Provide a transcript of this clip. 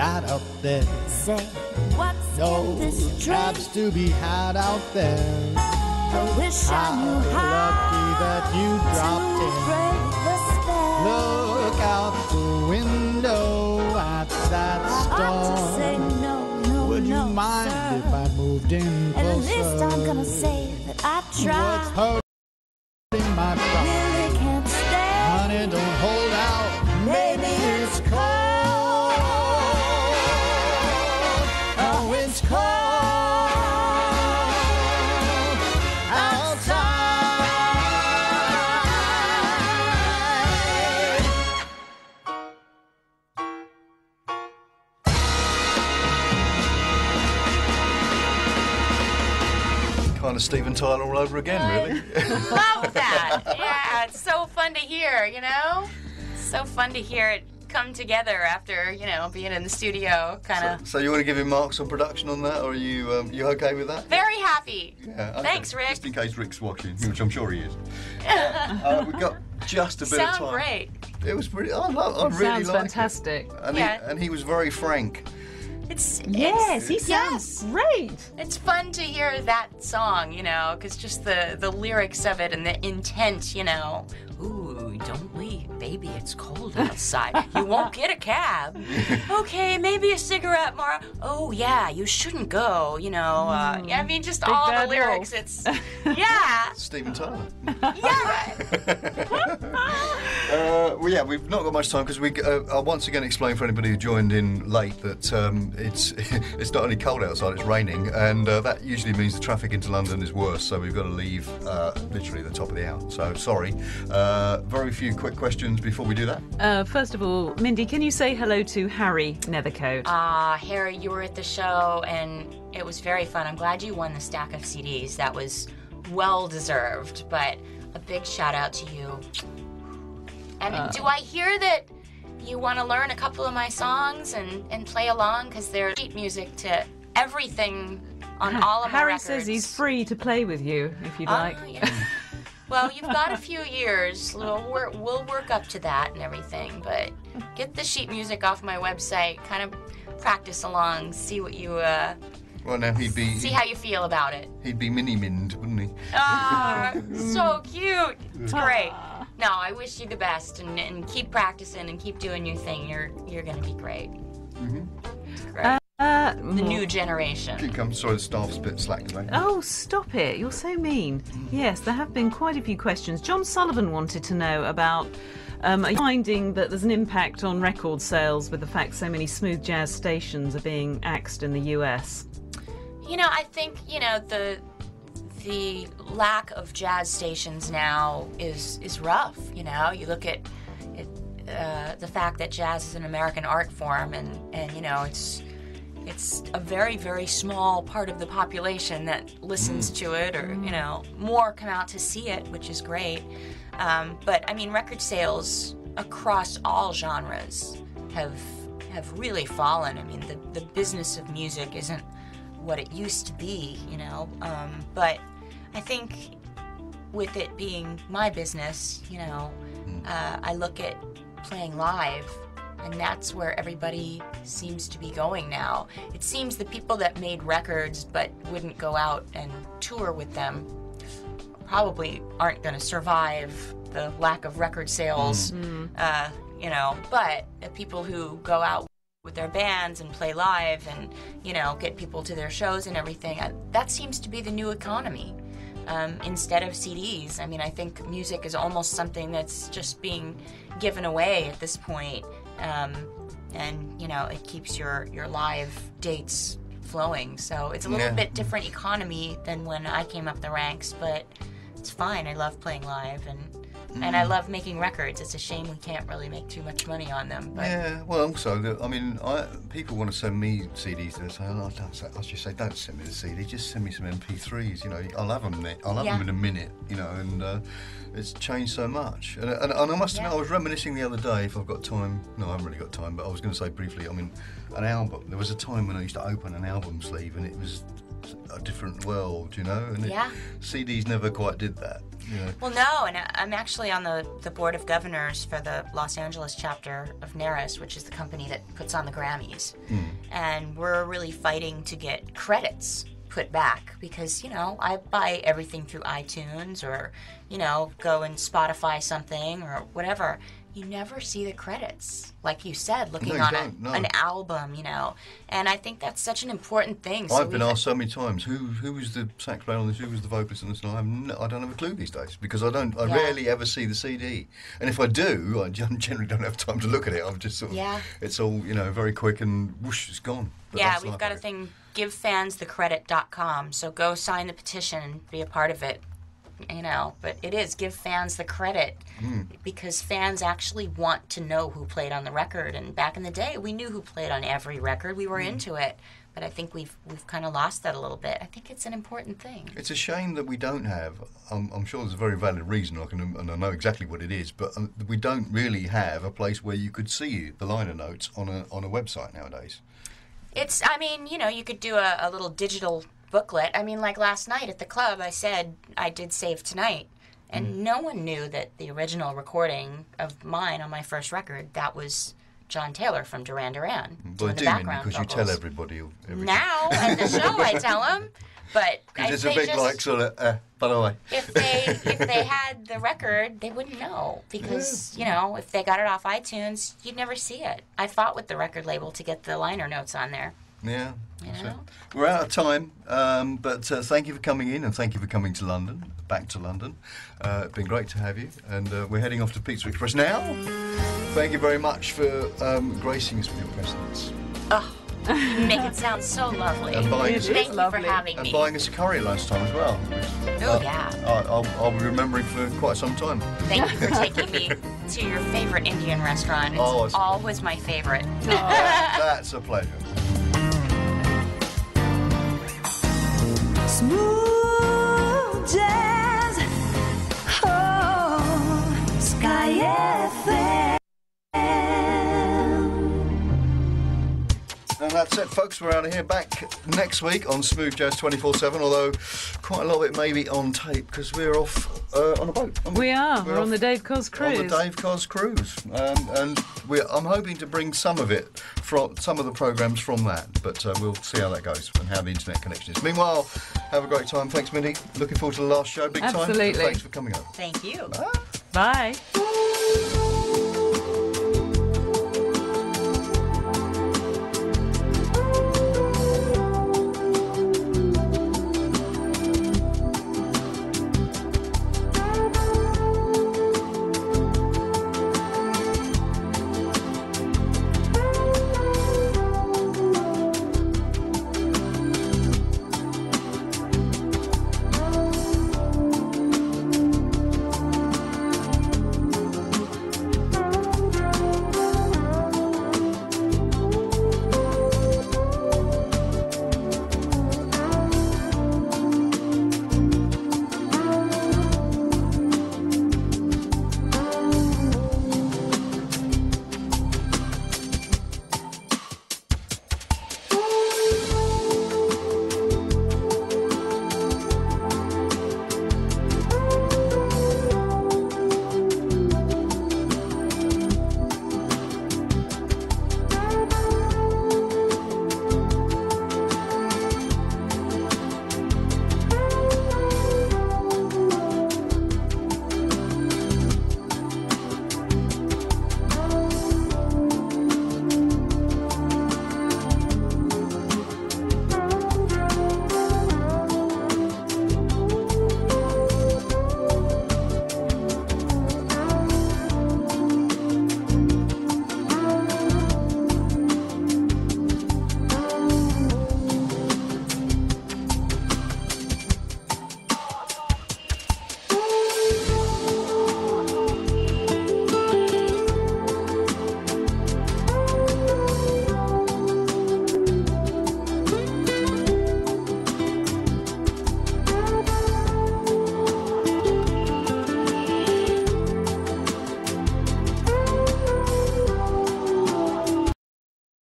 that up there. Say, what's in this No drink? cabs to be had out there. I wish I knew How lucky that you how dropped to in. break the spell. Look out the window at that I ought to say storm. no, no, Would you no, mind sir. if I moved in And closer? at least I'm gonna say that I What's tried. hurting my pride? Really can't stay. Honey, don't hold out. Maybe it's cold. Oh, it's cold outside. Kind of Steven Tyler all over again, really. Love that. Yeah, it's so fun to hear, you know? So fun to hear it come together after, you know, being in the studio, kind of. So you want to give him marks on production on that, or are you okay with that? Very happy. Yeah, okay. Thanks, Rick. Just in case Rick's watching, which I'm sure he is. We've got just a bit of Sound time. great. It was pretty. I really Sounds liked fantastic. it. And, Yeah. and he was very frank. Yes, he sounds yes. great. It's fun to hear that song, you know, because just the lyrics of it and the intent, you know. Ooh, don't leave, baby, it's cold outside. You won't get a cab. Okay, maybe a cigarette, Mara. Oh, yeah, you shouldn't go, you know. Yeah, I mean, just Big all the Bad lyrics. Wolf. It's, yeah, Steven Tyler. yeah. Well, yeah, we've not got much time because I'll once again explain for anybody who joined in late that it's not only cold outside, it's raining, and that usually means the traffic into London is worse, so we've got to leave literally at the top of the hour. So, sorry. Very few quick questions before we do that. First of all, Mindy, can you say hello to Harry Nethercoat? Harry, you were at the show, and it was very fun. I'm glad you won the stack of CDs. That was well-deserved, but a big shout-out to you. And do I hear that you want to learn a couple of my songs and play along? Because there's sheet music to everything on all of my Harry records. says he's free to play with you, if you'd like. Yeah. Well, you've got a few years. We'll work up to that and everything, but get the sheet music off my website, kind of practice along, see what you, Well, now see how you feel about it. he'd be mini-minned, wouldn't he? Ah, so cute. It's great. No, I wish you the best and keep practicing and keep doing your thing. You're gonna be great. Great. The new generation. Here comes, sorry, the staff's a bit slack today. Oh, stop it. You're so mean. Yes, there have been quite a few questions. John Sullivan wanted to know about finding that there's an impact on record sales with the fact so many smooth jazz stations are being axed in the US. You know, I think, you know, the lack of jazz stations now is rough, you know? You look at the fact that jazz is an American art form and you know, it's a very, very small part of the population that listens to it, or, you know, more come out to see it, which is great. But, I mean, record sales across all genres have really fallen. I mean, the business of music isn't what it used to be, you know. But I think with it being my business, you know, I look at playing live, and that's where everybody seems to be going now. It seems the people that made records but wouldn't go out and tour with them probably aren't going to survive the lack of record sales, you know. But the people who go out with their bands and play live and, you know, get people to their shows and everything, that seems to be the new economy. Instead of CDs. I mean, I think music is almost something that's just being given away at this point. And, you know, it keeps your live dates flowing. So it's a little bit different economy than when I came up the ranks, but it's fine. I love playing live and I love making records. It's a shame we can't really make too much money on them. But Yeah, well, also, I mean, people want to send me CDs. They say, oh, I just say, don't send me the CD, just send me some MP3s. You know, I'll have them. In a minute. You know, and it's changed so much. And I must admit, I was reminiscing the other day. If I've got time, no, I haven't really got time. But I was going to say briefly. I mean, an album. There was a time when I used to open an album sleeve, and it was a different world, you know. And Yeah. CDs never quite did that. You know. Well, no, and I'm actually on the board of governors for the Los Angeles chapter of NARIS, which is the company that puts on the Grammys. And we're really fighting to get credits put back because, you know, I buy everything through iTunes or, you know, go and Spotify something or whatever. You never see the credits, like you said, looking No, on you don't, no. an album, you know. And I think that's such an important thing. So I've been asked so many times, who was the sax player on this, who was the vocalist on this, and I don't have a clue these days because I Yeah. rarely ever see the CD. And if I do, I generally don't have time to look at it. I'm just sort of, Yeah. it's all, you know, very quick and whoosh, it's gone. But yeah, that's we've life, got I a guess. thing, givefansthecredit.com. So go sign the petition and be a part of it. You know, but it is give fans the credit because fans actually want to know who played on the record. And back in the day, we knew who played on every record. We were into it, but I think we've kind of lost that a little bit. I think it's an important thing. It's a shame that we don't have. I'm sure there's a very valid reason, and I know exactly what it is. But we don't really have a place where you could see the liner notes on a website nowadays. It's, I mean, you know, you could do a little digital booklet. I mean, like last night at the club, I said I did Save Tonight, and no one knew that the original recording of mine on my first record, that was John Taylor from Duran Duran Well, doing I the do mean background because vocals. you tell everybody everything. Now at the show, I tell them, but Because it's a they bit just, like sort of, by the way. if they had the record, they wouldn't know because you know if they got it off iTunes, you'd never see it. I fought with the record label to get the liner notes on there. Yeah. You that's know? it. We're out of time, but thank you for coming in and thank you for coming to London, back to London. It's been great to have you, and we're heading off to Pizza Express now. Thank you very much for gracing us with your presence Oh, you make it sound so lovely. and buying us, Thank you lovely. for having and me. buying us a curry at lunchtime as well. Which, Oh, yeah. I'll be remembering for quite some time. Thank you for taking me to your favorite Indian restaurant. It's Oh, it's- always my favorite. That's a pleasure. Smooth jazz, oh, Sky FM. And that's it, folks. We're out of here. Back next week on Smooth Jazz 24/7. Although quite a lot of it may be on tape because we're off on a boat. aren't We are. We're on off the Dave Cos cruise. On the Dave Cos cruise, and I'm hoping to bring some of it from some of the programmes from that. But we'll see how that goes and how the internet connection is. Meanwhile, have a great time. Thanks, Mindy. Looking forward to the last show. Big time. Absolutely. Thanks for coming over. Thank you. Bye.